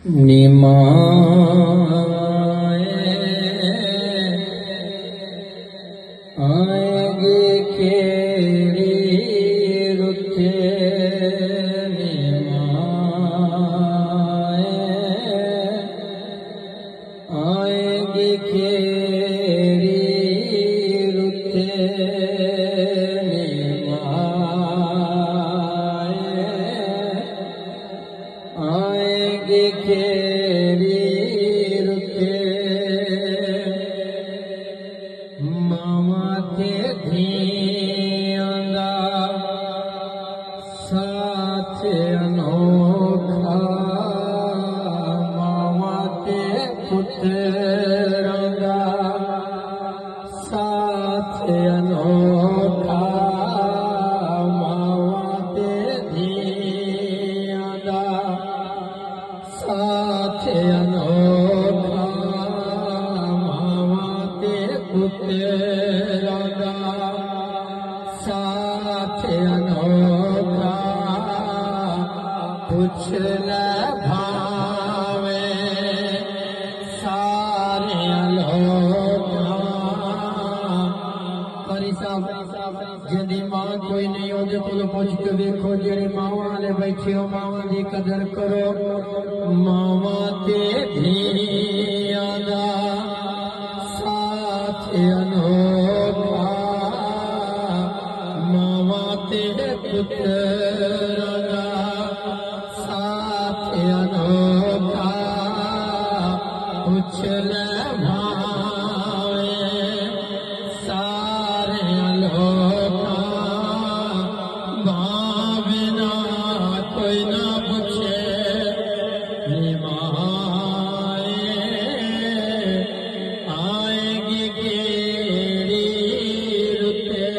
निमाए आएगी खेड़ी रुते निमाए आएगी खेड़ी रुते आएगी खेड़ी रुते मामा ते धियांदा साथ अनोखा मामा ते पुत्रां दा साथ अनोखा साथ अनोखा मामा ते पुत्रां दा साथ अनोखा पुछ ले भावे सारे अनोखा कारी साहब जिंदी मां कोई नहीं ओदे कोलों पुछ के देखो जेड़े मावां वाले बैठे हो मावां दी कदर करो मामा ते धियां दा साथ अनोखा मामा ते पुत्रां दा साथ अनोखा पुछ ले भावे सारे अनोखा भावना कोई ना पूछे आएगी खेड़ी रुते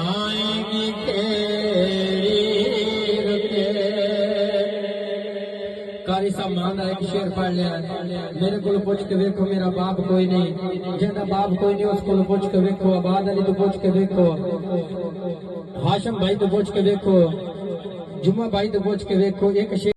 आएगी खेड़ी रुते कारी साहब मांदा एक शेर पढ़ लिया मेरे को पूछ के देखो मेरा बाप कोई नहीं जिंदा बाप कोई नहीं उसको पूछ के देखो आबाद अली तो पूछ के देखो हाशम भाई तो पूछ के देखो जुम्मा भाई तो पूछ के देखो एक शेर